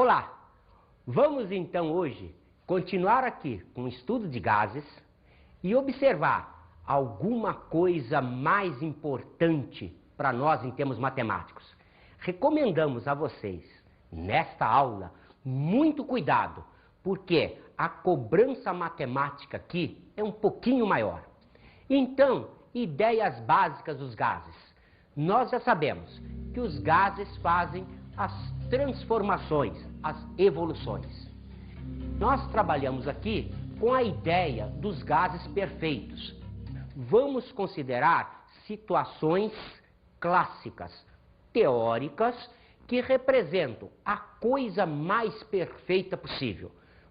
Olá! Vamos então hoje continuar aqui com o estudo de gases e observar alguma coisa mais importante para nós em termos matemáticos. Recomendamos a vocês, nesta aula, muito cuidado, porque a cobrança matemática aqui é um pouquinho maior. Então, ideias básicas dos gases. Nós já sabemos que os gases fazem as transformações, as evoluções. Nós trabalhamos aqui com a ideia dos gases perfeitos. Vamos considerar situações clássicas, teóricas, que representam a coisa mais perfeita possível.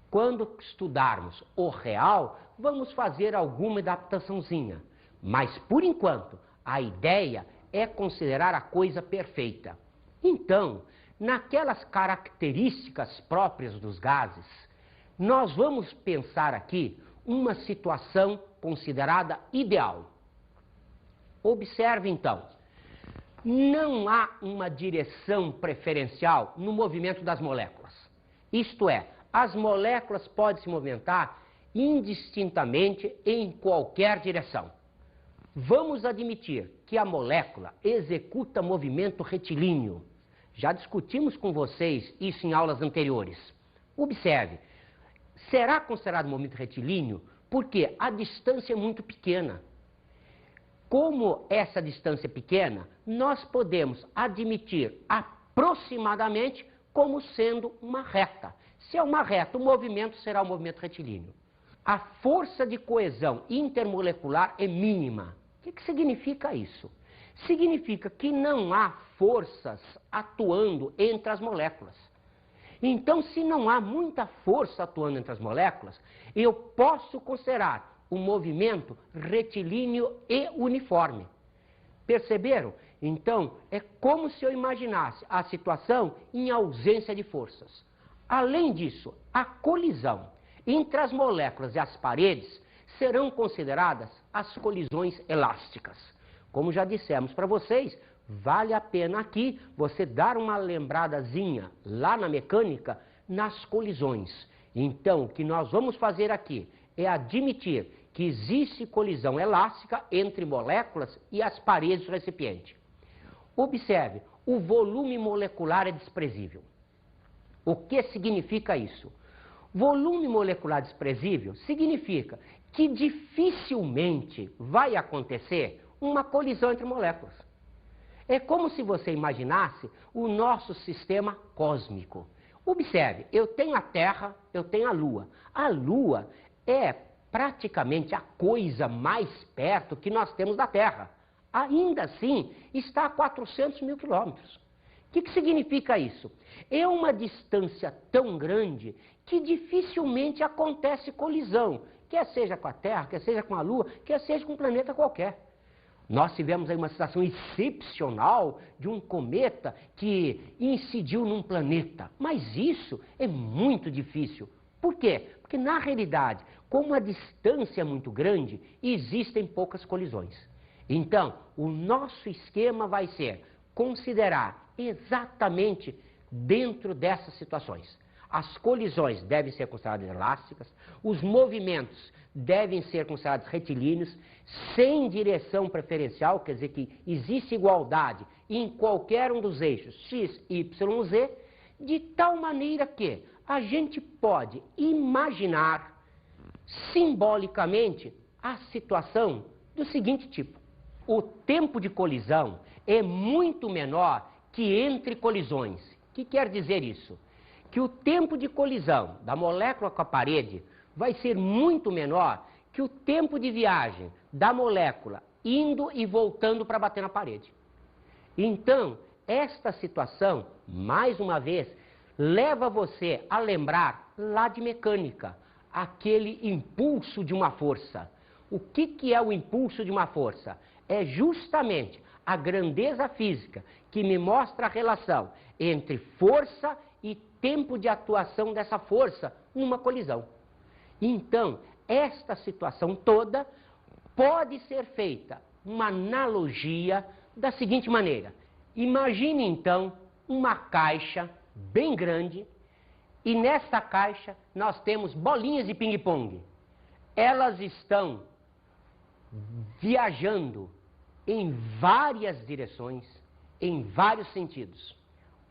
Quando estudarmos o real, vamos fazer alguma adaptaçãozinha. Mas, por enquanto, a ideia é considerar a coisa perfeita. Então, naquelas características próprias dos gases, nós vamos pensar aqui uma situação considerada ideal. Observe então, não há uma direção preferencial no movimento das moléculas. Isto é, as moléculas podem se movimentar indistintamente em qualquer direção. Vamos admitir que a molécula executa movimento retilíneo. Já discutimos com vocês isso em aulas anteriores. Observe, será considerado movimento retilíneo porque a distância é muito pequena. Como essa distância é pequena, nós podemos admitir aproximadamente como sendo uma reta. Se é uma reta, o movimento será um movimento retilíneo. A força de coesão intermolecular é mínima. O que significa isso? Significa que não há forças atuando entre as moléculas. Então, se não há muita força atuando entre as moléculas, eu posso considerar um movimento retilíneo e uniforme. Perceberam? Então, é como se eu imaginasse a situação em ausência de forças. Além disso, a colisão entre as moléculas e as paredes serão consideradas as colisões elásticas. Como já dissemos para vocês, vale a pena aqui você dar uma lembradazinha lá na mecânica nas colisões. Então, o que nós vamos fazer aqui é admitir que existe colisão elástica entre moléculas e as paredes do recipiente. Observe, o volume molecular é desprezível. O que significa isso? Volume molecular desprezível significa que dificilmente vai acontecer uma colisão entre moléculas. É como se você imaginasse o nosso sistema cósmico. Observe, eu tenho a Terra, eu tenho a Lua. A Lua é praticamente a coisa mais perto que nós temos da Terra. Ainda assim, está a 400 mil quilômetros. O que significa isso? É uma distância tão grande que dificilmente acontece colisão, quer seja com a Terra, quer seja com a Lua, quer seja com um planeta qualquer. Nós tivemos aí uma situação excepcional de um cometa que incidiu num planeta, mas isso é muito difícil. Por quê? Porque na realidade, como a distância é muito grande, existem poucas colisões. Então, o nosso esquema vai ser considerar exatamente dentro dessas situações. As colisões devem ser consideradas elásticas, os movimentos devem ser considerados retilíneos, sem direção preferencial, quer dizer que existe igualdade em qualquer um dos eixos x, y, z, de tal maneira que a gente pode imaginar simbolicamente a situação do seguinte tipo. O tempo de colisão é muito menor que entre colisões. O que quer dizer isso? Que o tempo de colisão da molécula com a parede vai ser muito menor que o tempo de viagem da molécula indo e voltando para bater na parede. Então, esta situação, mais uma vez, leva você a lembrar lá de mecânica, aquele impulso de uma força. O que é o impulso de uma força? É justamente a grandeza física que me mostra a relação entre força e tempo de atuação dessa força numa colisão. Então, esta situação toda pode ser feita uma analogia da seguinte maneira. Imagine então uma caixa bem grande E nesta caixa nós temos bolinhas de ping-pong. Elas estão viajando em várias direções, em vários sentidos.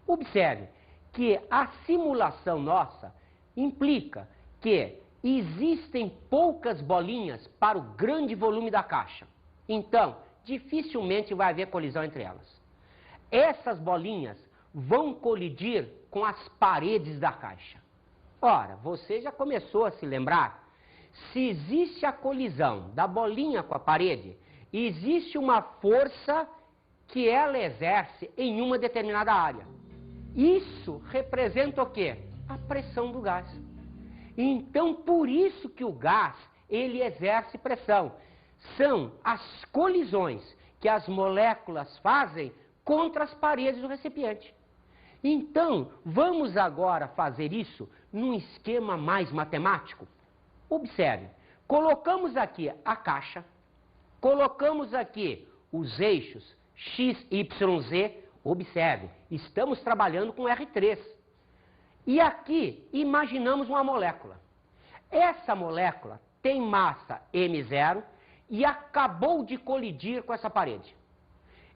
Observe que a simulação nossa implica que existem poucas bolinhas para o grande volume da caixa. Então, dificilmente vai haver colisão entre elas. Essas bolinhas vão colidir com as paredes da caixa. Ora, você já começou a se lembrar? Se existe a colisão da bolinha com a parede, existe uma força que ela exerce em uma determinada área. Isso representa o quê? A pressão do gás. Então, por isso que o gás, ele exerce pressão. São as colisões que as moléculas fazem contra as paredes do recipiente. Então, vamos agora fazer isso num esquema mais matemático. Observe, colocamos aqui a caixa, colocamos aqui os eixos X, Y, Z. Observe, estamos trabalhando com R3. E aqui imaginamos uma molécula. Essa molécula tem massa M0 e acabou de colidir com essa parede.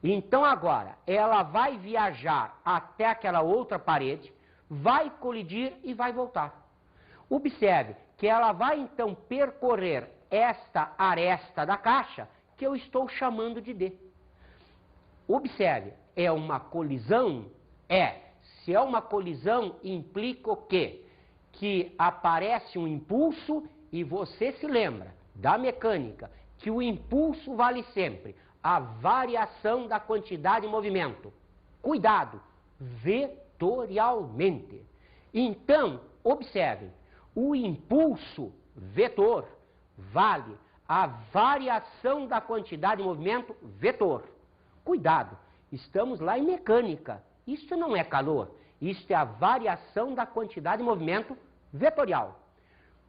Então agora, ela vai viajar até aquela outra parede, vai colidir e vai voltar. Observe que ela vai então percorrer esta aresta da caixa, que eu estou chamando de D. Observe, é uma colisão? Se é uma colisão, implica o quê? Que aparece um impulso e você se lembra da mecânica, que o impulso vale sempre a variação da quantidade de movimento. Cuidado, vetorialmente. Então, observe, o impulso vetor vale a variação da quantidade de movimento vetor. Cuidado, estamos lá em mecânica. Isso não é calor, isso é a variação da quantidade de movimento vetorial.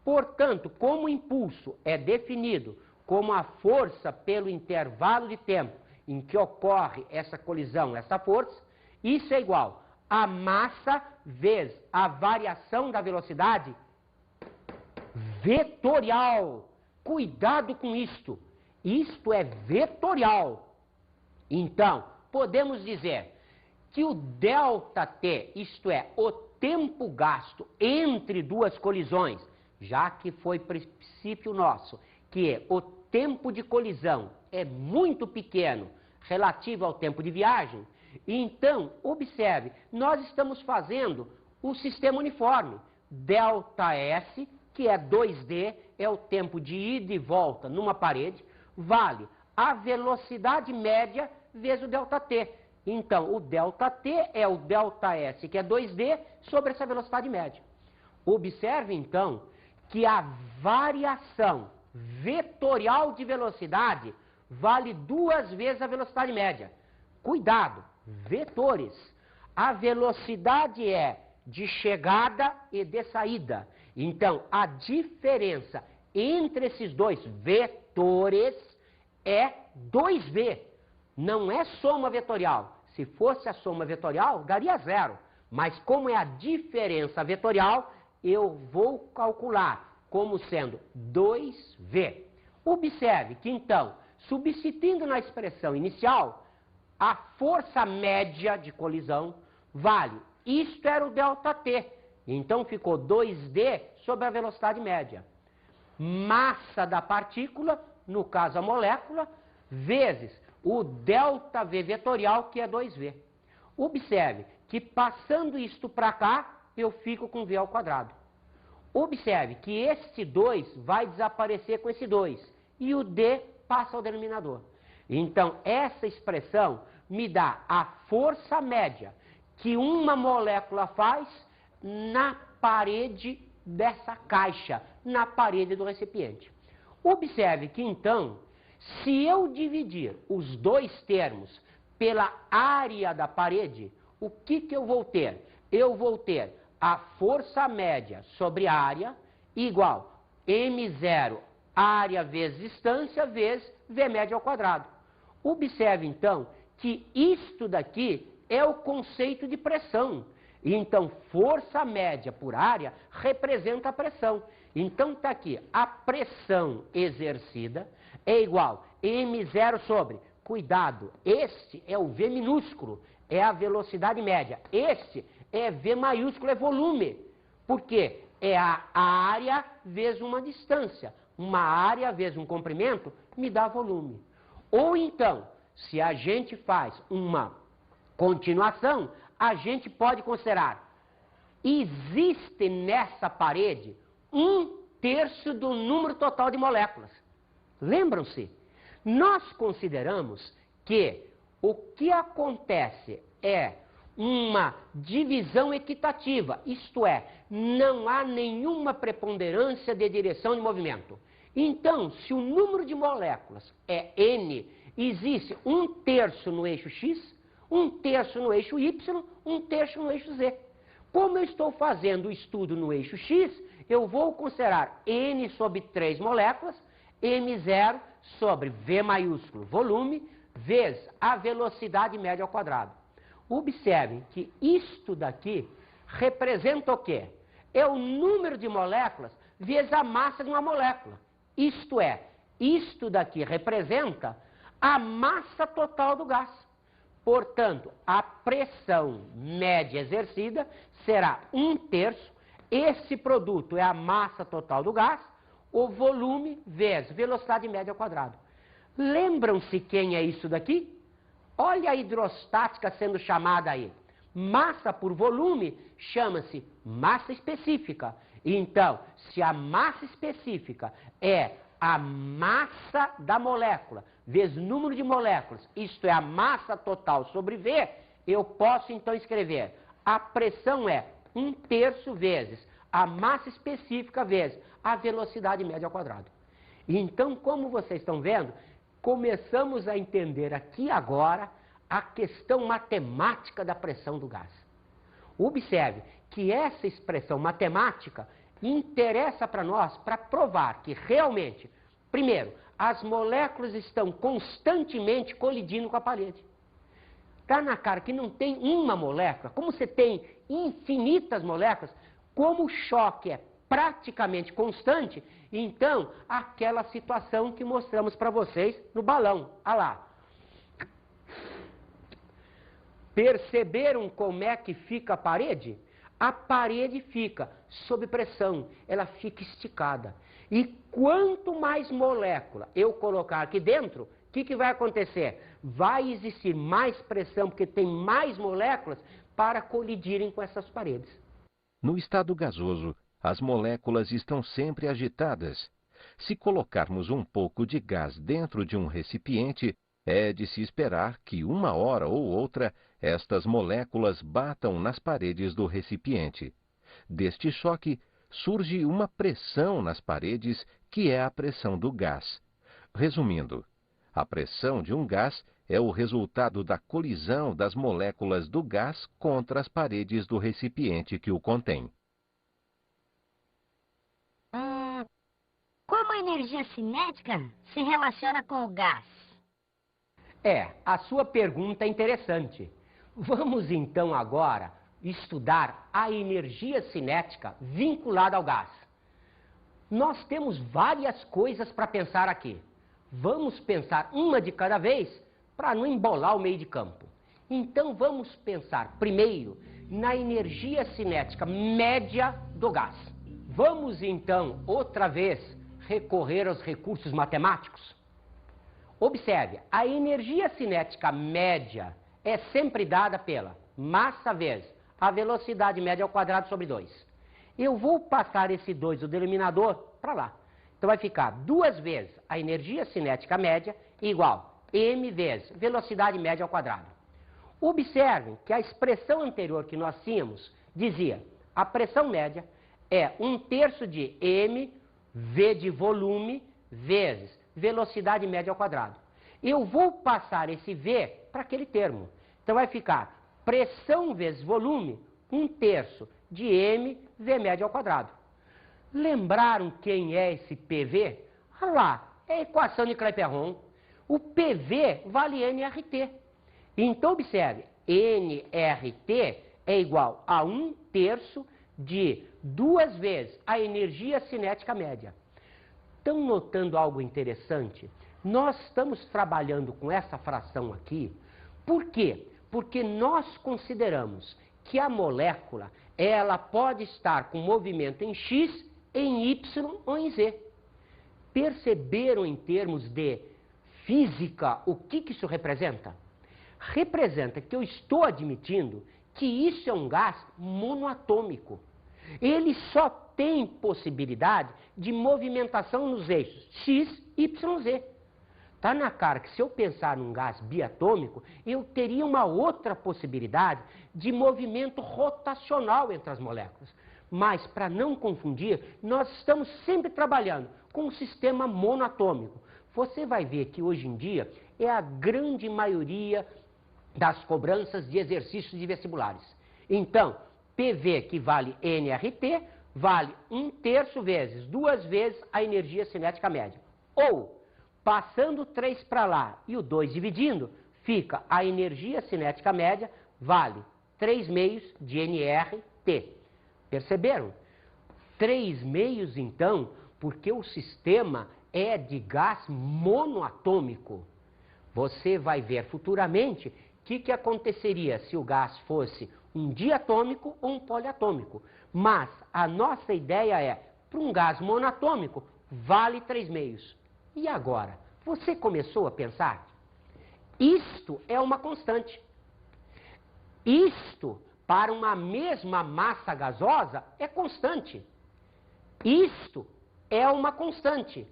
Portanto, como o impulso é definido como a força pelo intervalo de tempo em que ocorre essa colisão, essa força, isso é igual a massa vezes a variação da velocidade vetorial. Cuidado com isto. Isto é vetorial. Então, podemos dizer que o ΔT, isto é, o tempo gasto entre duas colisões, já que foi princípio nosso, que o tempo de colisão é muito pequeno relativo ao tempo de viagem, então, observe, nós estamos fazendo o sistema uniforme. ΔS, que é 2D, é o tempo de ida e volta numa parede, vale a velocidade média vezes o ΔT. Então, o ΔT é o ΔS, que é 2D, sobre essa velocidade média. Observe, então, que a variação vetorial de velocidade vale 2 vezes a velocidade média. Cuidado, vetores. A velocidade é de chegada e de saída. Então, a diferença entre esses dois vetores é 2V. Não é soma vetorial. Se fosse a soma vetorial, daria 0. Mas como é a diferença vetorial, eu vou calcular como sendo 2V. Observe que, então, substituindo na expressão inicial, a força média de colisão vale, isto era o ΔT, então ficou 2D sobre a velocidade média. Massa da partícula, no caso a molécula, vezes o ΔV vetorial, que é 2V. Observe que passando isto para cá, eu fico com V ao quadrado. Observe que este 2 vai desaparecer com esse 2 e o D passa ao denominador. Então, essa expressão me dá a força média que uma molécula faz na parede dessa caixa, na parede do recipiente. Observe que, então, se eu dividir os dois termos pela área da parede, o que eu vou ter? Eu vou ter a força média sobre área igual M0, área vezes distância, vezes V média ao quadrado. Observe, então, que isto daqui é o conceito de pressão. Então, força média por área representa a pressão. Então, está aqui, a pressão exercida é igual a M0 sobre, cuidado, este é o V minúsculo, é a velocidade média. Este é V maiúsculo, é volume. Por quê? É a área vezes uma distância. Uma área vezes um comprimento me dá volume. Ou então, se a gente faz uma continuação, a gente pode considerar, existe nessa parede 1/3 do número total de moléculas. Lembram-se? Nós consideramos que o que acontece é uma divisão equitativa, isto é, não há nenhuma preponderância de direção de movimento. Então, se o número de moléculas é N, existe 1/3 no eixo X, 1/3 no eixo Y, 1/3 no eixo Z. Como eu estou fazendo o estudo no eixo X, eu vou considerar N sobre 3 moléculas, M0 sobre V maiúsculo, volume, vezes a velocidade média ao quadrado. Observem que isto daqui representa o quê? É o número de moléculas vezes a massa de uma molécula. Isto é, isto daqui representa a massa total do gás. Portanto, a pressão média exercida será 1/3. Esse produto é a massa total do gás, o volume vezes velocidade média ao quadrado. Lembram-se quem é isso daqui? Olha a hidrostática sendo chamada aí. Massa por volume chama-se massa específica. Então, se a massa específica é a massa da molécula vezes número de moléculas, isto é a massa total sobre V, eu posso então escrever a pressão é 1/3 vezes a massa específica vezes a velocidade média ao quadrado. Então, como vocês estão vendo, começamos a entender aqui agora a questão matemática da pressão do gás. Observe que essa expressão matemática interessa para nós para provar que realmente, primeiro, as moléculas estão constantemente colidindo com a parede. Está na cara que não tem uma molécula, como você tem infinitas moléculas, como o choque é praticamente constante, então, aquela situação que mostramos para vocês no balão. Olha lá. Perceberam como é que fica a parede? A parede fica sob pressão, ela fica esticada. E quanto mais molécula eu colocar aqui dentro, o que vai acontecer? Vai existir mais pressão, porque tem mais moléculas para colidirem com essas paredes. No estado gasoso, as moléculas estão sempre agitadas. Se colocarmos um pouco de gás dentro de um recipiente, é de se esperar que uma hora ou outra estas moléculas batam nas paredes do recipiente. Deste choque, surge uma pressão nas paredes, que é a pressão do gás. Resumindo, a pressão de um gás é o resultado da colisão das moléculas do gás contra as paredes do recipiente que o contém. Como a energia cinética se relaciona com o gás? A sua pergunta é interessante. Vamos então agora estudar a energia cinética vinculada ao gás. Nós temos várias coisas para pensar aqui. Vamos pensar uma de cada vez para não embolar o meio de campo. Então vamos pensar primeiro na energia cinética média do gás. Vamos então outra vez recorrer aos recursos matemáticos? Observe, a energia cinética média é sempre dada pela massa vezes a velocidade média ao quadrado sobre 2. Eu vou passar esse 2 do denominador para lá. Então vai ficar 2 vezes a energia cinética média igual m vezes velocidade média ao quadrado. Observem que a expressão anterior que nós tínhamos dizia a pressão média é 1/3 de m V de volume vezes velocidade média ao quadrado. Eu vou passar esse V para aquele termo. Então vai ficar pressão vezes volume, 1/3 de m V média ao quadrado. Lembraram quem é esse PV? Olha lá, é a equação de Clapeyron. O PV vale nRT. Então observe, nRT é igual a 1/3 de 2 vezes a energia cinética média. Estão notando algo interessante? Nós estamos trabalhando com essa fração aqui. Por quê? Porque nós consideramos que a molécula, ela pode estar com movimento em X, em Y ou em Z. Perceberam em termos de física o que isso representa? Representa que eu estou admitindo que isso é um gás monoatômico. Ele só tem possibilidade de movimentação nos eixos X, Y, Z. Está na cara que se eu pensar num gás biatômico, eu teria uma outra possibilidade de movimento rotacional entre as moléculas. Mas, para não confundir, nós estamos sempre trabalhando com um sistema monoatômico. Você vai ver que hoje em dia é a grande maioria das cobranças de exercícios de vestibulares. Então, PV, que vale nRT, vale 1/3 vezes 2 vezes a energia cinética média. Ou, passando o 3 para lá e o 2 dividindo, fica a energia cinética média, vale 3/2 de nRT. Perceberam? 3/2 então, porque o sistema é de gás monoatômico. Você vai ver futuramente o que aconteceria se o gás fosse um diatômico ou um poliatômico. Mas a nossa ideia é, para um gás monoatômico, vale 3/2. E agora? Você começou a pensar? Isto é uma constante. Isto, para uma mesma massa gasosa, é constante. Isto é uma constante.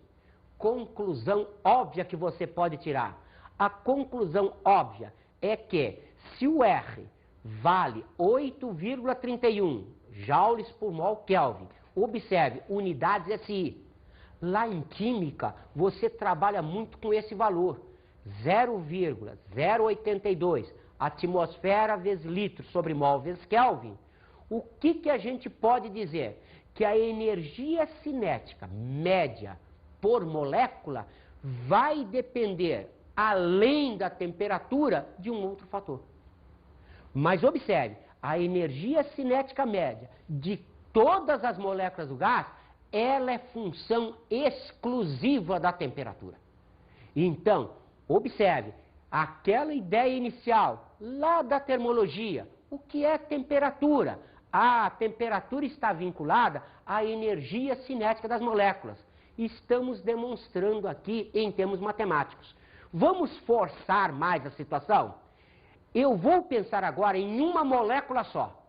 Conclusão óbvia que você pode tirar. A conclusão óbvia é que se o R vale 8,31 joules por mol Kelvin, observe, unidades SI. Lá em química, você trabalha muito com esse valor, 0,082 atmosfera vezes litro sobre mol vezes Kelvin. O que a gente pode dizer? Que a energia cinética média por molécula vai depender, além da temperatura, de um outro fator. Mas observe, a energia cinética média de todas as moléculas do gás, ela é função exclusiva da temperatura. Então, observe, aquela ideia inicial, lá da termologia, o que é temperatura? A temperatura está vinculada à energia cinética das moléculas. Estamos demonstrando aqui em termos matemáticos. Vamos forçar mais a situação? Eu vou pensar agora em uma molécula só.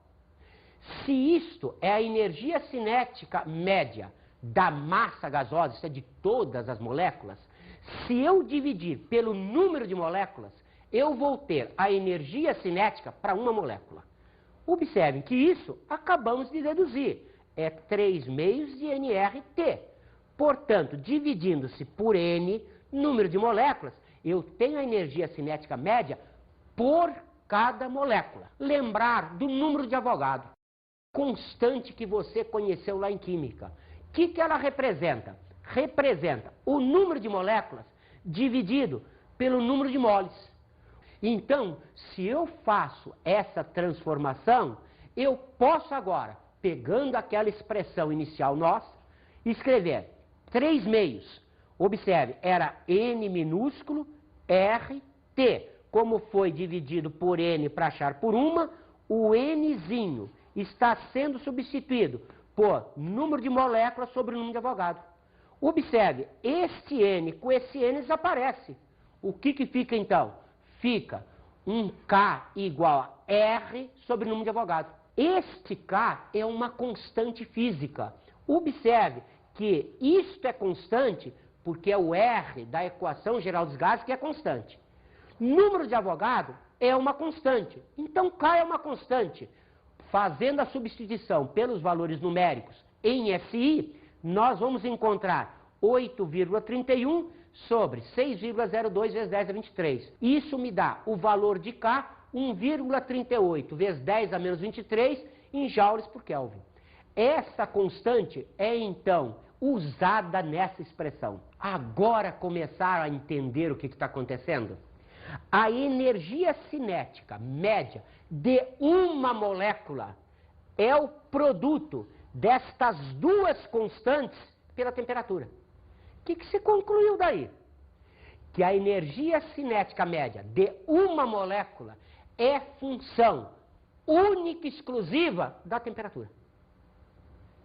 Se isto é a energia cinética média da massa gasosa, isso é de todas as moléculas, se eu dividir pelo número de moléculas, eu vou ter a energia cinética para uma molécula. Observem que isso acabamos de deduzir. É 3/2 de nRT. Portanto, dividindo-se por N, número de moléculas, eu tenho a energia cinética média por cada molécula. Lembrar do número de Avogadro, constante que você conheceu lá em química. O que ela representa? Representa o número de moléculas dividido pelo número de moles. Então, se eu faço essa transformação, eu posso agora, pegando aquela expressão inicial nossa, escrever 3/2. Observe, era N minúsculo, R, T. Como foi dividido por N para achar por uma, o Nzinho está sendo substituído por número de moléculas sobre o número de Avogadro. Observe, este N com esse N desaparece. O que fica então? Fica um K igual a R sobre o número de Avogadro. Este K é uma constante física. Observe que isto é constante porque é o R da equação geral dos gases que é constante. Número de Avogadro é uma constante. Então K é uma constante. Fazendo a substituição pelos valores numéricos em SI, nós vamos encontrar 8,31 sobre 6,02 vezes 10 a 23. Isso me dá o valor de K, 1,38 vezes 10 a menos 23 em joules por Kelvin. Essa constante é, então, usada nessa expressão. Agora começaram a entender o que está acontecendo? A energia cinética média de uma molécula é o produto destas duas constantes pela temperatura. O que se concluiu daí? Que a energia cinética média de uma molécula é função única e exclusiva da temperatura.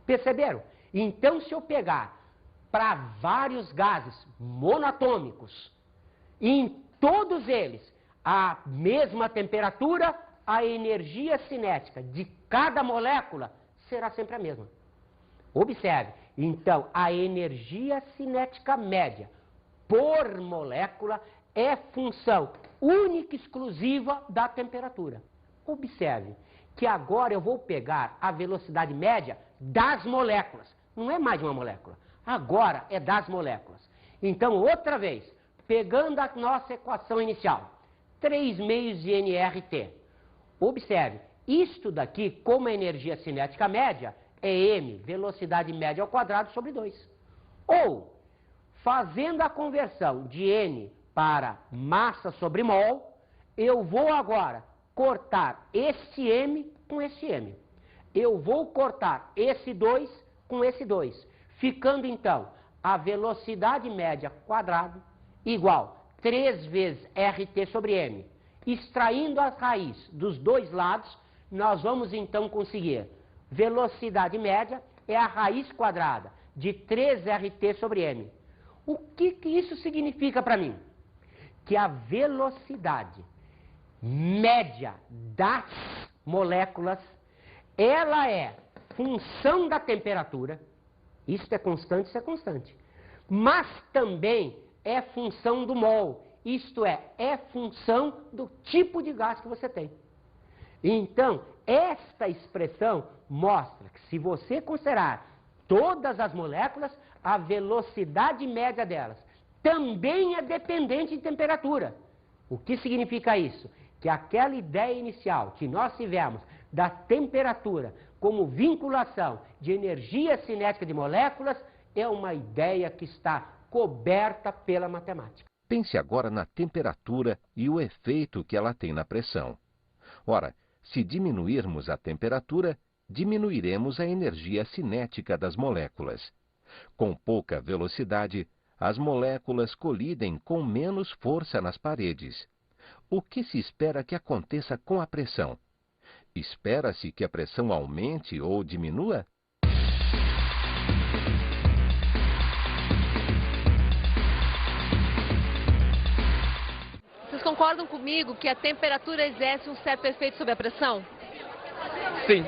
Perceberam? Então, se eu pegar para vários gases monatômicos, e em todos eles a mesma temperatura, a energia cinética de cada molécula será sempre a mesma. Observe, então, a energia cinética média por molécula é função única e exclusiva da temperatura. Observe que agora eu vou pegar a velocidade média das moléculas. Não é mais de uma molécula, agora é das moléculas. Então, outra vez, pegando a nossa equação inicial, 3 meios de nRT. Observe, isto daqui, como a energia cinética média, é m, velocidade média ao quadrado, sobre 2. Ou, fazendo a conversão de n para massa sobre mol, eu vou agora cortar esse m com esse m. Eu vou cortar esse 2 com esse 2, ficando então a velocidade média quadrado igual 3 vezes RT sobre m. Extraindo a raiz dos dois lados, nós vamos então conseguir velocidade média é a raiz quadrada de 3RT sobre m. O que isso significa para mim? Que a velocidade média das moléculas, ela é função da temperatura, isso é constante, mas também é função do mol, isto é função do tipo de gás que você tem. Então, esta expressão mostra que se você considerar todas as moléculas, a velocidade média delas também é dependente de temperatura. O que significa isso? Que aquela ideia inicial que nós tivemos da temperatura como vinculação de energia cinética de moléculas é uma ideia que está coberta pela matemática. Pense agora na temperatura e o efeito que ela tem na pressão. Ora, se diminuirmos a temperatura, diminuiremos a energia cinética das moléculas. Com pouca velocidade, as moléculas colidem com menos força nas paredes. O que se espera que aconteça com a pressão? Espera-se que a pressão aumente ou diminua? Vocês concordam comigo que a temperatura exerce um certo efeito sobre a pressão? Sim.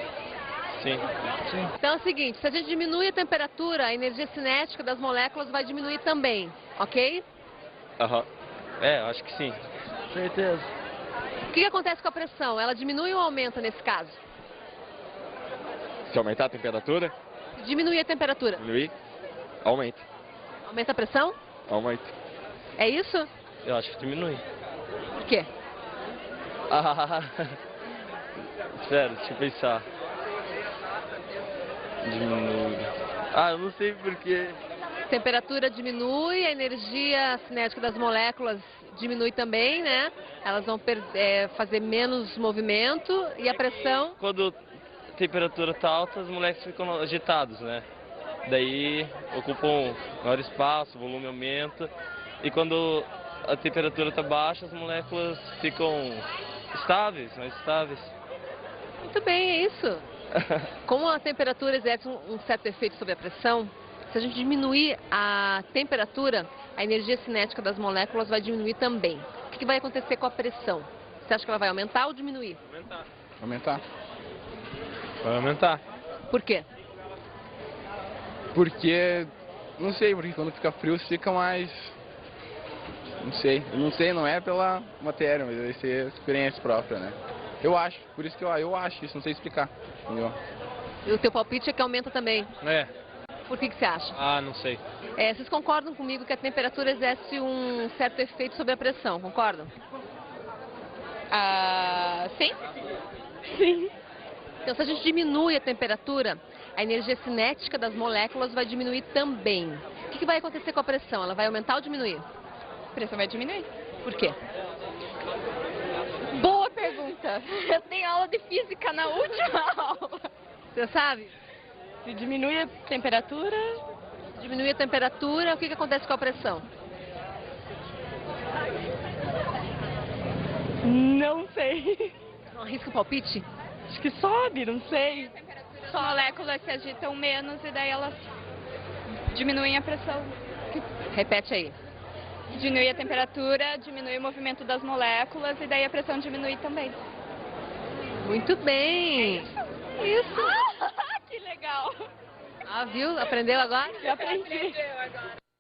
Então é o seguinte, se a gente diminui a temperatura, a energia cinética das moléculas vai diminuir também, ok? Acho que sim. Certeza. O que acontece com a pressão? Ela diminui ou aumenta nesse caso? Se aumentar a temperatura? Se diminuir a temperatura? Diminuir? Aumenta. Aumenta a pressão? Aumenta. É isso? Eu acho que diminui. Por quê? Espera, deixa eu pensar. Diminui. Eu não sei porquê. A temperatura diminui, a energia cinética das moléculas diminui também, né? Elas vão fazer menos movimento e a pressão... Quando a temperatura está alta, as moléculas ficam agitadas, né? Daí ocupam maior espaço, o volume aumenta. E quando a temperatura está baixa, as moléculas ficam estáveis, mais estáveis. Muito bem, é isso. Como a temperatura exerce um certo efeito sobre a pressão, se a gente diminuir a temperatura, a energia cinética das moléculas vai diminuir também. O que vai acontecer com a pressão? Você acha que ela vai aumentar ou diminuir? Aumentar. Vai aumentar. Por quê? Porque, não sei, porque quando fica frio fica mais... Não sei, não é pela matéria, mas deve ser experiência própria, né? Eu acho, por isso que eu acho isso, não sei explicar, entendeu? E o teu palpite é que aumenta também? É. Por que você acha? Não sei. Vocês concordam comigo que a temperatura exerce um certo efeito sobre a pressão, concordam? Sim. Sim. Então, se a gente diminui a temperatura, a energia cinética das moléculas vai diminuir também. O que vai acontecer com a pressão? Ela vai aumentar ou diminuir? A pressão vai diminuir. Por quê? Boa pergunta. Eu tenho aula de física na última aula. Você sabe? Se diminui a temperatura... Diminui a temperatura, o que acontece com a pressão? Não sei. Não arrisca o palpite? Acho que sobe, não sei. As moléculas se agitam menos e daí elas diminuem a pressão. Repete aí. Diminui a temperatura, diminui o movimento das moléculas e daí a pressão diminui também. Muito bem. Isso. Que legal. Ah, viu? Aprendeu agora? Já aprendi.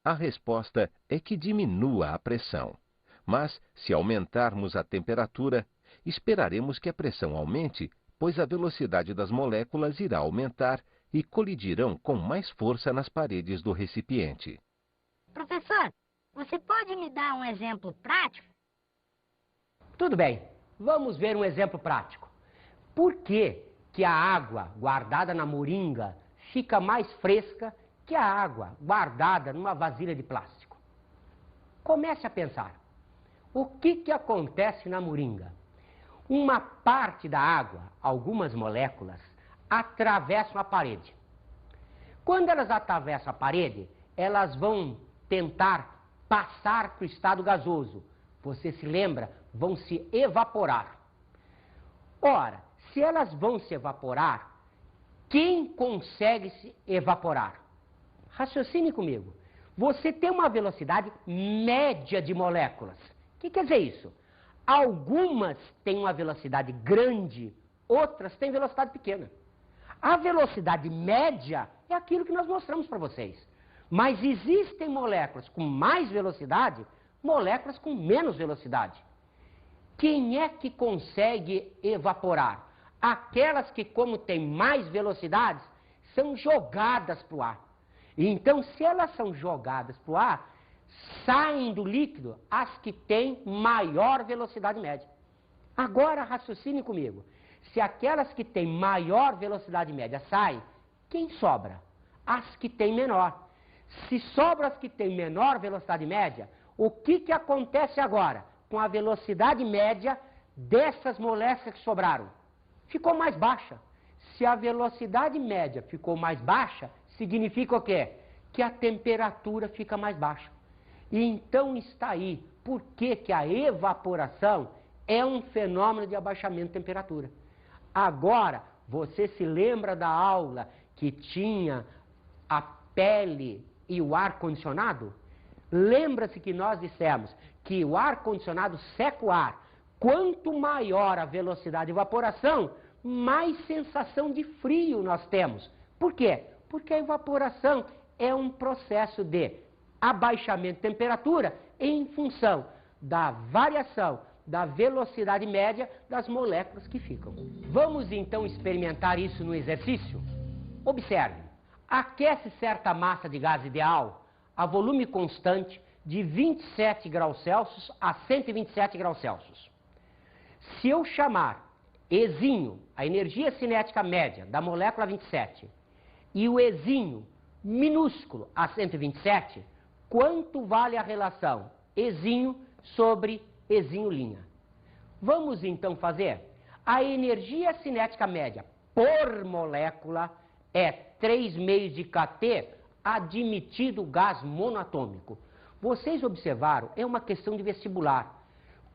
A resposta é que diminua a pressão. Mas, se aumentarmos a temperatura, esperaremos que a pressão aumente, pois a velocidade das moléculas irá aumentar e colidirão com mais força nas paredes do recipiente. Professor, você pode me dar um exemplo prático? Tudo bem, vamos ver um exemplo prático. Por que que a água guardada na moringa fica mais fresca que a água guardada numa vasilha de plástico? Comece a pensar. O que acontece na moringa? Uma parte da água, algumas moléculas, atravessam a parede. Quando elas atravessam a parede, elas vão tentar passar para o estado gasoso. Você se lembra? Vão se evaporar. Ora, se elas vão se evaporar, quem consegue se evaporar? Raciocine comigo. Você tem uma velocidade média de moléculas. O que quer dizer isso? Algumas têm uma velocidade grande, outras têm velocidade pequena. A velocidade média é aquilo que nós mostramos para vocês. Mas existem moléculas com mais velocidade, moléculas com menos velocidade. Quem é que consegue evaporar? Aquelas que, como têm mais velocidades, são jogadas para o ar. Então, se elas são jogadas para o ar, saem do líquido as que têm maior velocidade média. Agora, raciocine comigo. Se aquelas que têm maior velocidade média saem, quem sobra? As que têm menor. Se sobram as que têm menor velocidade média, o que acontece agora com a velocidade média dessas moléculas que sobraram? Ficou mais baixa. Se a velocidade média ficou mais baixa, significa o quê? Que a temperatura fica mais baixa. E então está aí por que a evaporação é um fenômeno de abaixamento de temperatura. Agora, você se lembra da aula que tinha a pele e o ar-condicionado? Lembra-se que nós dissemos que o ar-condicionado seca o ar. Quanto maior a velocidade de evaporação, mais sensação de frio nós temos. Por quê? Porque a evaporação é um processo de abaixamento de temperatura em função da variação da velocidade média das moléculas que ficam. Vamos então experimentar isso no exercício? Observe. Aquece certa massa de gás ideal a volume constante de 27 graus Celsius a 127 graus Celsius. Se eu chamar Ezinho, a energia cinética média da molécula 27, e o Ezinho minúsculo a 127, quanto vale a relação Ezinho sobre Ezinho linha? Vamos então fazer? A energia cinética média por molécula é 3,5 de kT admitido gás monoatômico. Vocês observaram, é uma questão de vestibular.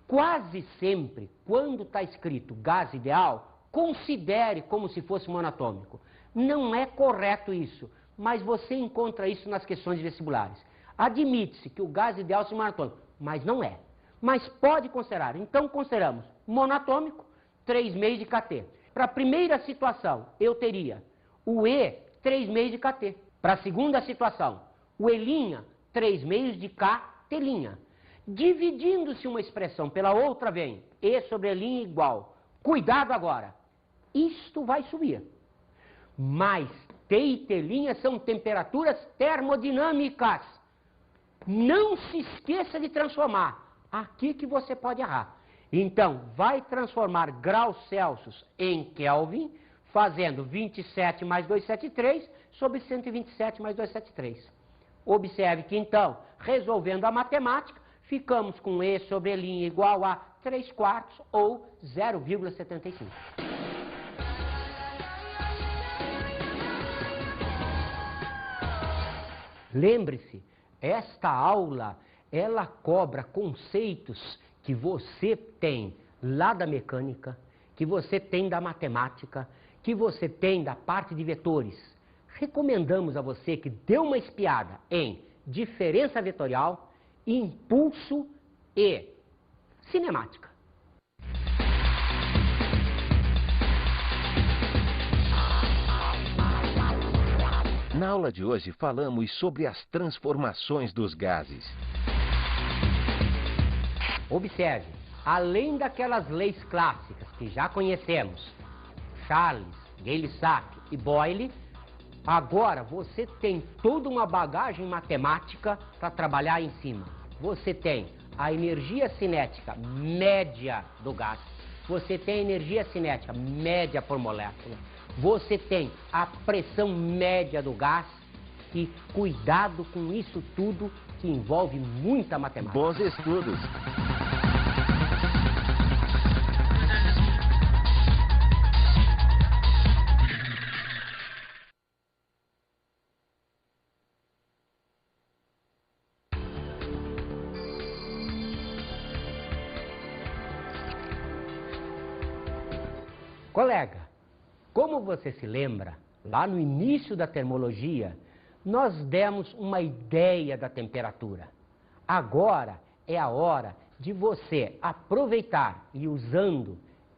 Quase sempre, quando está escrito gás ideal, considere como se fosse monatômico. Não é correto isso, mas você encontra isso nas questões de vestibulares. Admite-se que o gás ideal seja monatômico, mas não é. Mas pode considerar. Então, consideramos monatômico, 3,5 de kT. Para a primeira situação, eu teria o E, 3,5 de kT. Para a segunda situação, o E', 3,5 de kT'. Dividindo-se uma expressão pela outra, vem E sobre E' igual. Cuidado agora. Isto vai subir. Mas T e T' são temperaturas termodinâmicas. Não se esqueça de transformar. Aqui que você pode errar. Então, vai transformar graus Celsius em Kelvin, fazendo 27 mais 273 sobre 127 mais 273. Observe que, então, resolvendo a matemática, ficamos com E sobre L' igual a 3/4 ou 0,75. Lembre-se, esta aula, ela cobra conceitos que você tem lá da mecânica, que você tem da matemática, que você tem da parte de vetores. Recomendamos a você que dê uma espiada em diferença vetorial, impulso e cinemática. Na aula de hoje falamos sobre as transformações dos gases. Observe, além daquelas leis clássicas que já conhecemos, Charles, Gay-Lussac e Boyle, agora você tem toda uma bagagem matemática para trabalhar em cima. Você tem a energia cinética média do gás, você tem a energia cinética média por molécula, você tem a pressão média do gás e cuidado com isso tudo que envolve muita matemática. Bons estudos! Colega, como você se lembra, lá no início da termologia, nós demos uma ideia da temperatura. Agora é a hora de você aproveitar e usando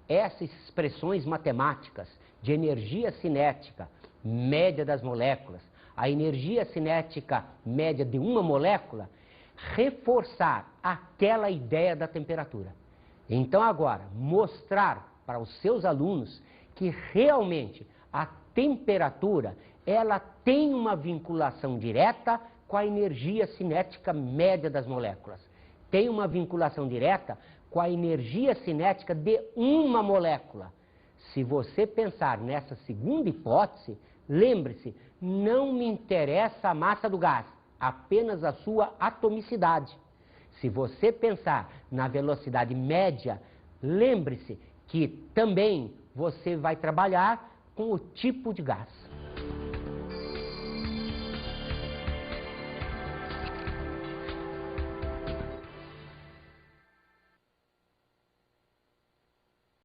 essas expressões matemáticas de energia cinética média das moléculas, a energia cinética média de uma molécula, reforçar aquela ideia da temperatura. Então agora, mostrar para os seus alunos que realmente a temperatura, ela tem uma vinculação direta com a energia cinética média das moléculas. Tem uma vinculação direta com a energia cinética de uma molécula. Se você pensar nessa segunda hipótese, lembre-se, não me interessa a massa do gás, apenas a sua atomicidade. Se você pensar na velocidade média, lembre-se que também você vai trabalhar com o tipo de gás.